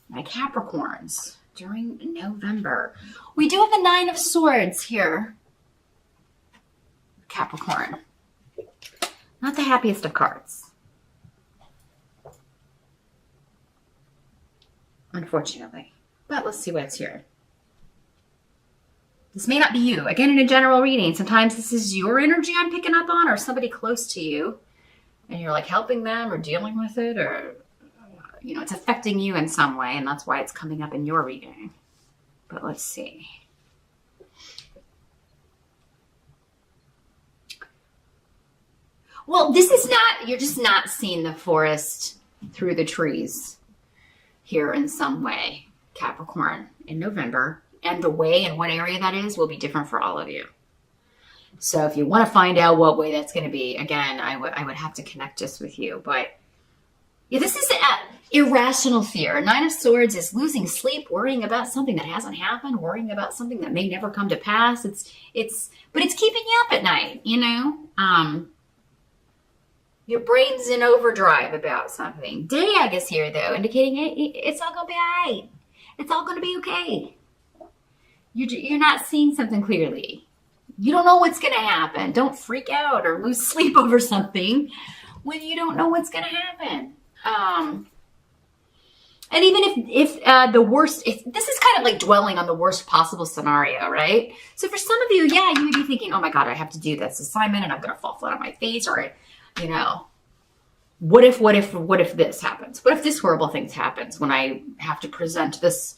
my Capricorns during November. We do have the Nine of Swords here. Capricorn. Not the happiest of cards. Unfortunately. But let's see what's here. This may not be you. Again, in a general reading, sometimes this is your energy I'm picking up on or somebody close to you. And you're like helping them or dealing with it or, you know, it's affecting you in some way. And that's why it's coming up in your reading. But let's see. Well, this is not, you're just not seeing the forest through the trees here in some way, Capricorn, in November. And the way and what area that is will be different for all of you. So if you want to find out what way that's going to be, again, I would have to connect this with you. But yeah, this is irrational fear. Nine of Swords is losing sleep, worrying about something that hasn't happened, worrying about something that may never come to pass. But it's keeping you up at night, you know? Your brain's in overdrive about something. Dag is here, though, indicating it's all going to be all right. It's all going to be okay. You're not seeing something clearly. You don't know what's going to happen. Don't freak out or lose sleep over something when you don't know what's going to happen. And even if the worst, this is kind of like dwelling on the worst possible scenario, right? So for some of you, yeah, you may be thinking, oh my God, I have to do this assignment and I'm going to fall flat on my face, or, you know, what if this happens? What if this horrible thing happens when I have to present this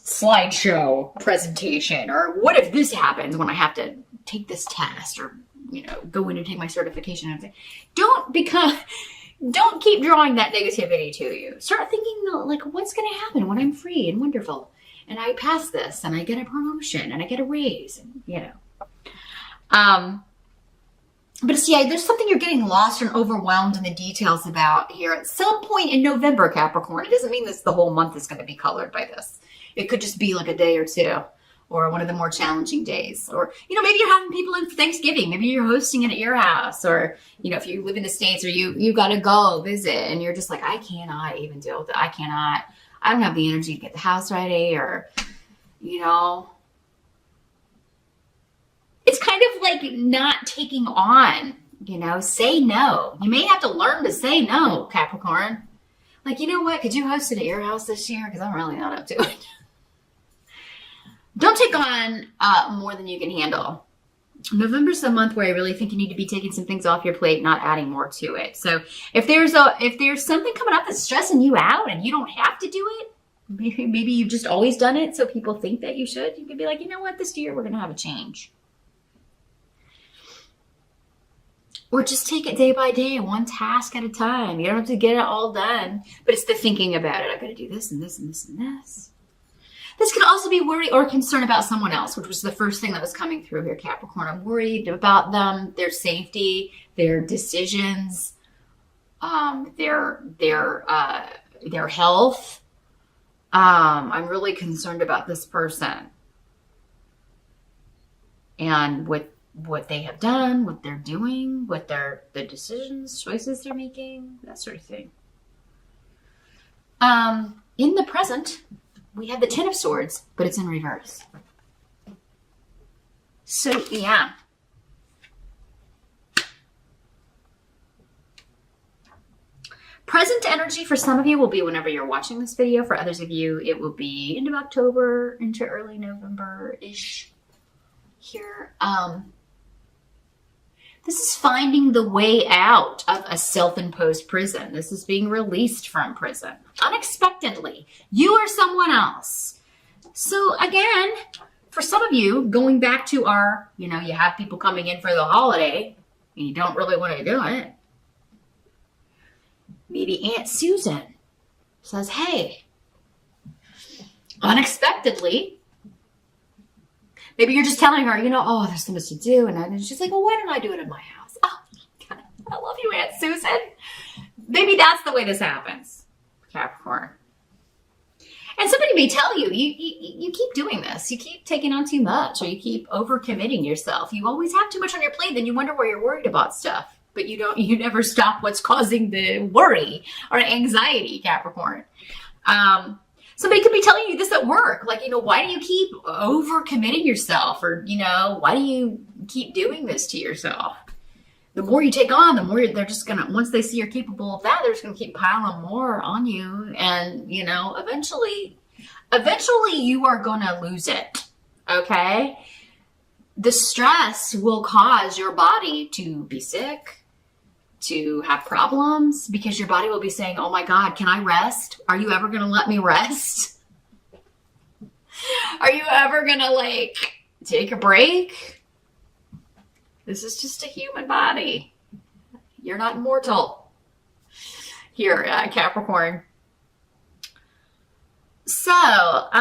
slideshow presentation? Or what if this happens when I have to take this test or, you know, go in and take my certification and everything? Don't keep drawing that negativity to you. Start thinking like, what's going to happen when I'm free and wonderful and I pass this and I get a promotion and I get a raise, and, you know. But see, there's something you're getting lost and overwhelmed in the details about here at some point in November, Capricorn. It doesn't mean this the whole month is going to be colored by this. It could just be like a day or two, or one of the more challenging days. Or, you know, maybe you're having people in for Thanksgiving. Maybe you're hosting it at your house. Or, you know, if you live in the States or you got to go visit and you're just like, I cannot even deal with it. I don't have the energy to get the house ready, or, you know. It's kind of like not taking on, you know, say no. You may have to learn to say no, Capricorn. Like, you know what? Could you host it at your house this year? Because I'm really not up to it. Don't take on more than you can handle. November's the month where I really think you need to be taking some things off your plate, not adding more to it. So if there's something coming up that's stressing you out and you don't have to do it, maybe you've just always done it so people think that you should, you can be like, you know what? This year we're going to have a change. Or just take it day by day, one task at a time. You don't have to get it all done, but it's the thinking about it. I've got to do this and this and this and this. This could also be worry or concern about someone else, which was the first thing that was coming through here, Capricorn. I'm worried about them, their safety, their decisions, their health. I'm really concerned about this person and with what they have done, what they're doing, what the decisions, choices they're making, that sort of thing. In the present, we have the Ten of Swords, but it's in reverse. So, yeah. Present energy for some of you will be whenever you're watching this video. For others of you, it will be end of October into early November-ish here. This is finding the way out of a self-imposed prison. This is being released from prison unexpectedly. You or someone else. So again, for some of you, going back to our, you know, you have people coming in for the holiday and you don't really want to do it. Maybe Aunt Susan says, hey, unexpectedly, maybe you're just telling her, you know, oh, there's so much to do. And she's like, well, why don't I do it in my house? Oh, God, I love you, Aunt Susan. Maybe that's the way this happens, Capricorn. And somebody may tell you, you keep doing this. You keep taking on too much, or you keep overcommitting yourself. You always have too much on your plate. Then you wonder why you're worried about stuff. But you never stop what's causing the worry or anxiety, Capricorn. Somebody could be telling you this at work. Like, why do you keep overcommitting yourself? Or, why do you keep doing this to yourself? The more you take on, the more they're just going to, once they see you're capable of that, they're just going to keep piling more on you. And, eventually you are going to lose it. Okay? The stress will cause your body to be sick, to have problems, because your body will be saying, oh my God, can I rest? Are you ever going to let me rest? Are you ever going to take a break? This is just a human body. You're not immortal here, Capricorn. So,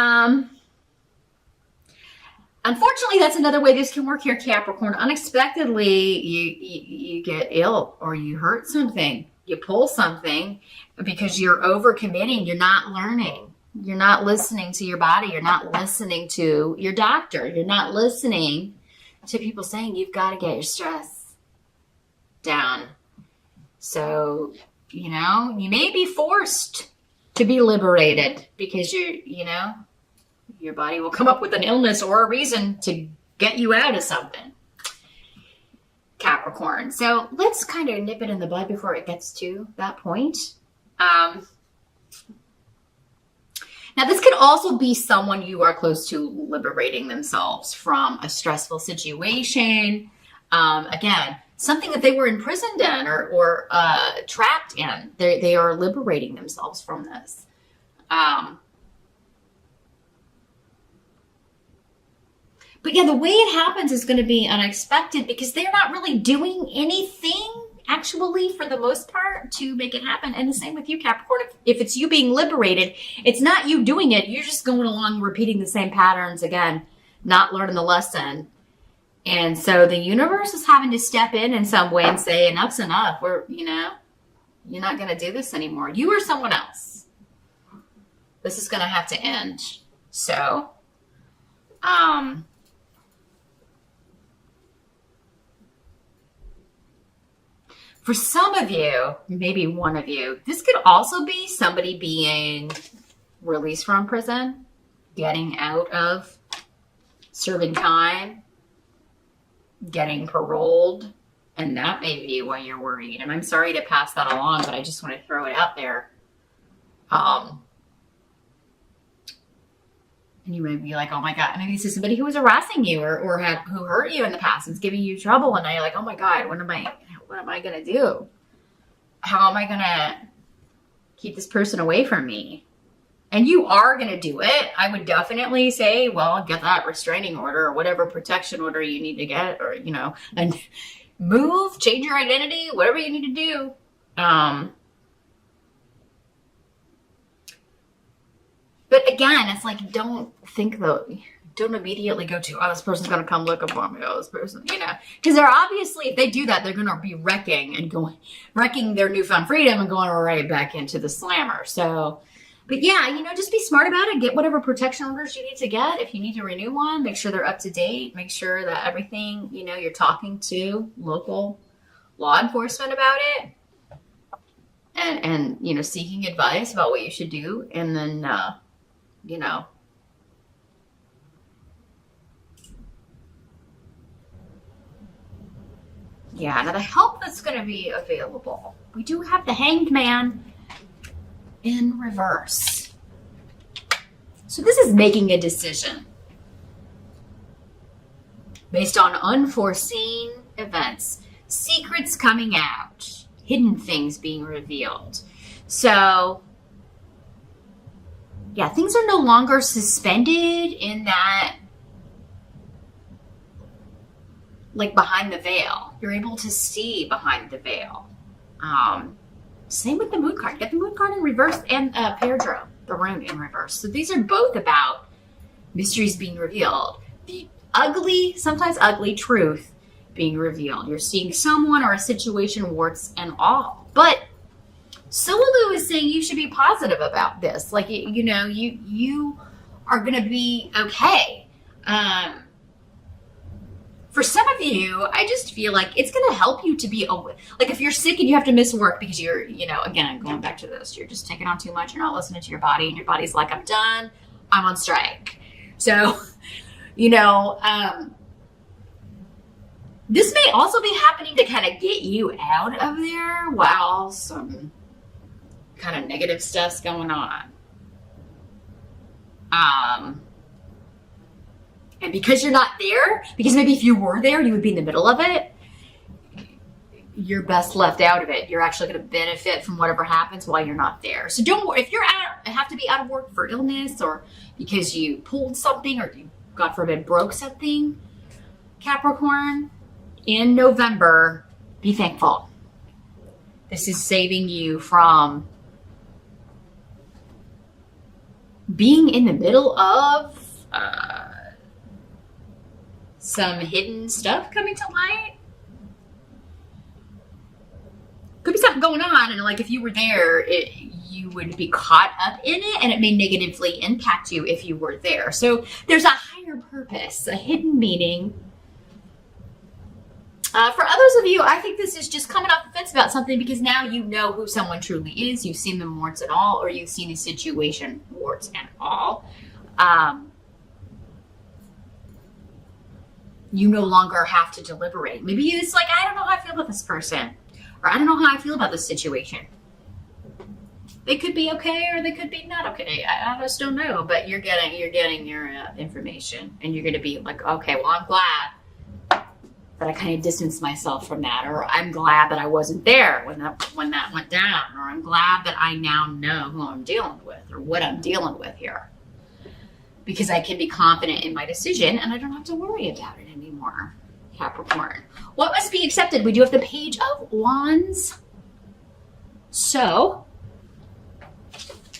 unfortunately, that's another way this can work here, Capricorn. Unexpectedly, you get ill or you hurt something. You pull something because you're overcommitting. You're not learning. You're not listening to your body. You're not listening to your doctor. You're not listening to people saying you've got to get your stress down. So, you may be forced to be liberated because your body will come up with an illness or a reason to get you out of something, Capricorn. So let's kind of nip it in the bud before it gets to that point. Now, this could also be someone you are close to liberating themselves from a stressful situation. Again, something that they were imprisoned in or trapped in. They are liberating themselves from this. But yeah, the way it happens is going to be unexpected because they're not really doing anything actually for the most part to make it happen. And the same with you, Capricorn. If it's you being liberated, it's not you doing it. You're just going along repeating the same patterns again, not learning the lesson. And so the universe is having to step in some way and say, enough's enough. You're not going to do this anymore. You or someone else. This is going to have to end. So, for some of you, maybe one of you, this could also be somebody being released from prison, getting out of serving time, getting paroled, and that may be why you're worried. And I'm sorry to pass that along, but I just want to throw it out there. And you may be like, oh my God, maybe this is somebody who was harassing you or who hurt you in the past and is giving you trouble. And now you're like, oh my God, what am I going to do? How am I going to keep this person away from me? And you are going to do it. I would definitely say, well, get that restraining order or whatever protection order you need to get, or, and move, change your identity, whatever you need to do. But again, it's like, don't immediately go to, oh, this person's going to come look for me. Oh, this person, because they're obviously, if they do that, they're going to be wrecking their newfound freedom and going right back into the slammer. So, but yeah, just be smart about it. Get whatever protection orders you need to get. If you need to renew one, make sure they're up to date. Make sure that everything, you're talking to local law enforcement about it. And seeking advice about what you should do. And then, yeah, now the help that's going to be available. We do have the Hanged Man in reverse. So this is making a decision based on unforeseen events, secrets coming out, hidden things being revealed. So, yeah, things are no longer suspended in that, like behind the veil. You're able to see behind the veil. Same with the Moon card. Get the Moon card in reverse and Pedro, the rune in reverse. So these are both about mysteries being revealed. The ugly, sometimes ugly truth being revealed. You're seeing someone or a situation, warts and all. But Sulu is saying you should be positive about this. Like, you are going to be okay. For some of you, I just feel like it's going to help you to be aware. Like if you're sick and you have to miss work because you're, again, I'm going back to this, you're just taking on too much, you're not listening to your body, and your body's like, I'm done, I'm on strike. So, this may also be happening to kind of get you out of there while some kind of negative stuff's going on. And because you're not there, because maybe if you were there, you would be in the middle of it, you're best left out of it. You're actually going to benefit from whatever happens while you're not there. So don't worry. If you're have to be out of work for illness or because you pulled something or you, God forbid, broke something, Capricorn, in November, be thankful. This is saving you from being in the middle of some hidden stuff coming to light. Could be something going on, and like if you were there, you would be caught up in it, and it may negatively impact you if you were there. So there's a higher purpose, a hidden meaning. For others of you, I think this is just coming off the fence about something because now you know who someone truly is. You've seen them warts and all, or you've seen the situation warts and all. You no longer have to deliberate. Maybe it's like, I don't know how I feel about this person, or I don't know how I feel about this situation. They could be okay, or they could be not okay. I just don't know. But you're getting your information, and you're going to be like, okay, well, I'm glad that I kind of distanced myself from that, or I'm glad that I wasn't there when that went down, or I'm glad that I now know who I'm dealing with or what I'm dealing with here, because I can be confident in my decision and I don't have to worry about it anymore. Capricorn, what must be accepted? We do have the Page of Wands. So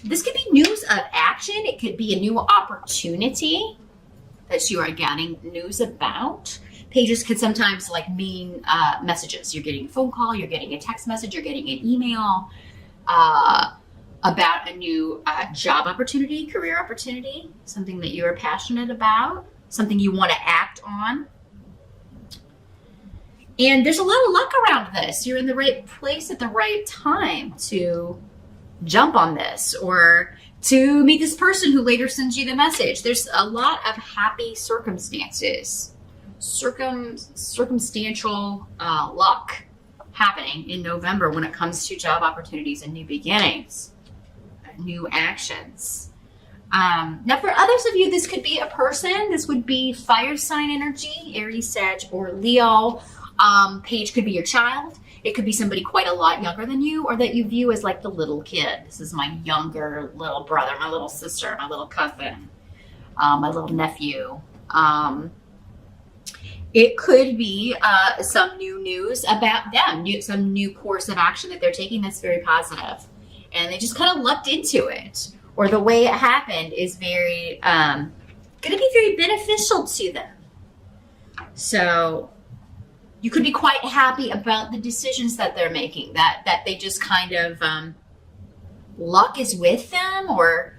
this could be news of action. It could be a new opportunity that you are getting news about. Pages could sometimes mean messages. You're getting a phone call, you're getting a text message, you're getting an email about a new job opportunity, career opportunity, something that you are passionate about, something you want to act on. And there's a lot of luck around this. You're in the right place at the right time to jump on this or to meet this person who later sends you the message. There's a lot of happy circumstances. Circumstantial luck happening in November when it comes to job opportunities and new beginnings, new actions. Now for others of you, this could be a person. This would be fire sign energy, Aries, Sag, or Leo. Page could be your child. It could be somebody quite a lot younger than you, or that you view as like the little kid. This is my younger little brother, my little sister, my little cousin, my little nephew. It could be some new news about them, some new course of action that they're taking that's very positive. And they just kind of lucked into it. Or the way it happened is very, going to be very beneficial to them. So you could be quite happy about the decisions that they're making, that they just kind of, luck is with them. Or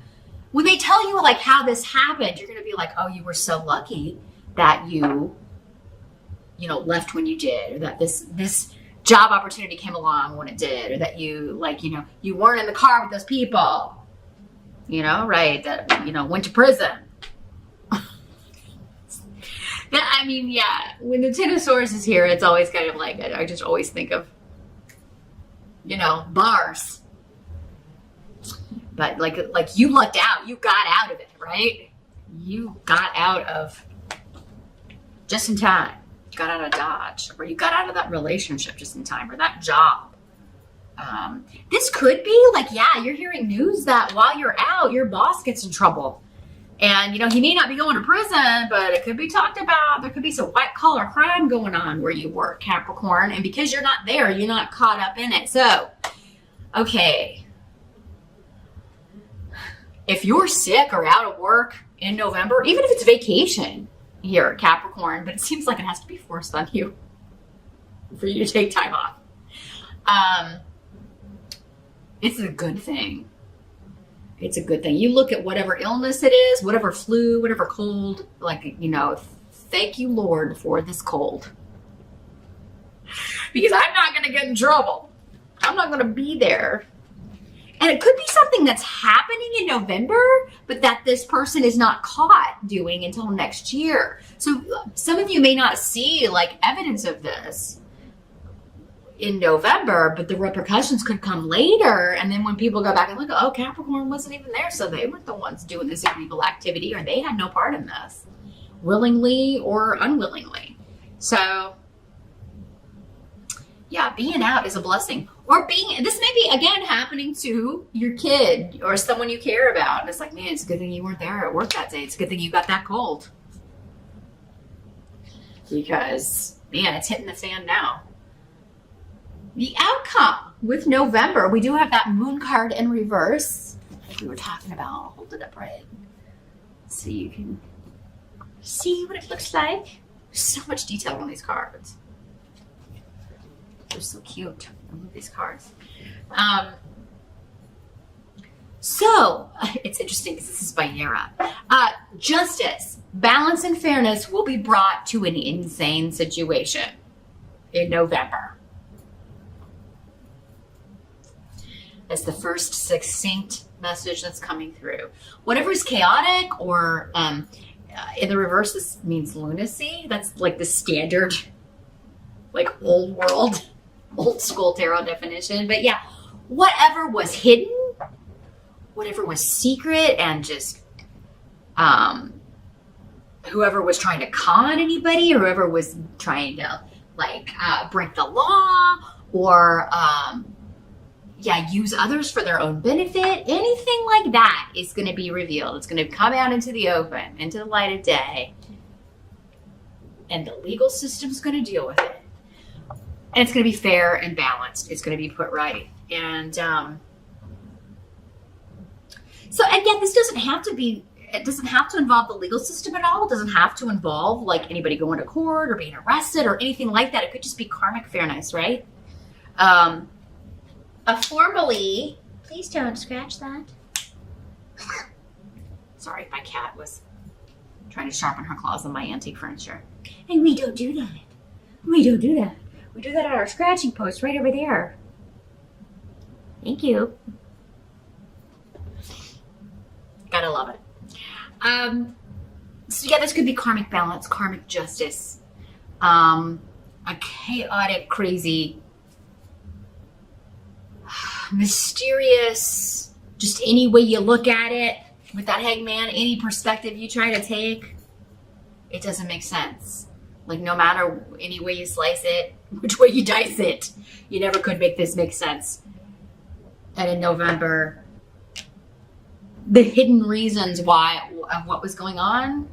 when they tell you how this happened, you're going to be like, oh, you were so lucky that you left when you did, or that this job opportunity came along when it did, or that you you weren't in the car with those people, right? That, went to prison. When the Ten of Swords is here, it's always kind of I just always think of, bars. But you lucked out, you got out of it, right? You got out of just in time. Got out of Dodge, or you got out of that relationship just in time, or that job. This could be you're hearing news that while you're out, your boss gets in trouble. And, he may not be going to prison, but it could be talked about. There could be some white collar crime going on where you work, Capricorn. And because you're not there, you're not caught up in it. So, okay. If you're sick or out of work in November, even if it's vacation, here, Capricorn, but it seems like it has to be forced on you for you to take time off. It's a good thing. It's a good thing. You look at whatever illness it is, whatever flu, whatever cold, thick thank you, Lord, for this cold. Because I'm not going to get in trouble. I'm not going to be there. And it could be something that's happening in November, but that this person is not caught doing until next year. So some of you may not see like evidence of this in November, but the repercussions could come later. And then when people go back and look, oh, Capricorn wasn't even there, so they weren't the ones doing this illegal activity, or they had no part in this, willingly or unwillingly. So yeah, being out is a blessing. Or this may be, again, happening to your kid or someone you care about. And it's like, man, it's a good thing you weren't there at work that day. It's a good thing you got that cold. Because, man, it's hitting the fan now. The outcome with November, we do have that moon card in reverse, like we were talking about. I'll hold it up right so you can see what it looks like. There's so much detail on these cards. They're so cute. I love these cards. So it's interesting because this is by Yara. Justice, balance, and fairness will be brought to an insane situation in November. That's the first succinct message that's coming through. Whatever is chaotic or in the reverse, this means lunacy. That's like the standard, like old world, old school tarot definition. But yeah, whatever was hidden, whatever was secret, and just whoever was trying to con anybody, or whoever was trying to break the law, or use others for their own benefit, anything like that is going to be revealed. It's going to come out into the open, into the light of day, and the legal system's going to deal with it. And it's going to be fair and balanced. It's going to be put right. And so again, this doesn't have to be, it doesn't have to involve the legal system at all. It doesn't have to involve like anybody going to court or being arrested or anything like that. It could just be karmic fairness, right? Formally, please don't scratch that. Sorry, my cat was trying to sharpen her claws on my antique furniture. And we don't do that. We don't do that. We do that at our scratching post right over there. Thank you. Gotta love it. So yeah, this could be karmic balance, karmic justice, a chaotic, crazy, mysterious, just any way you look at it with that hangman, any perspective you try to take, it doesn't make sense. Like no matter any way you slice it, which way you dice it, you never could make this make sense. And in November, the hidden reasons why of what was going on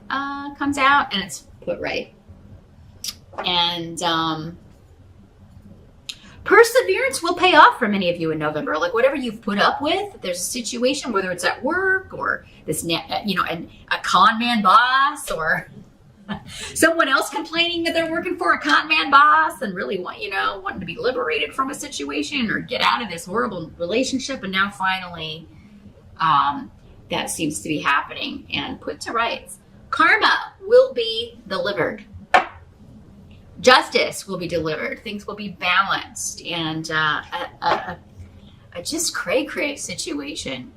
comes out, and it's put right. And perseverance will pay off for many of you in November. Like whatever you've put up with, there's a situation, whether it's at work or this, a con man boss, or someone else complaining that they're working for a con man boss and really wanting to be liberated from a situation or get out of this horrible relationship. And now finally, that seems to be happening and put to rights. Karma will be delivered. Justice will be delivered. Things will be balanced. And a just cray-cray situation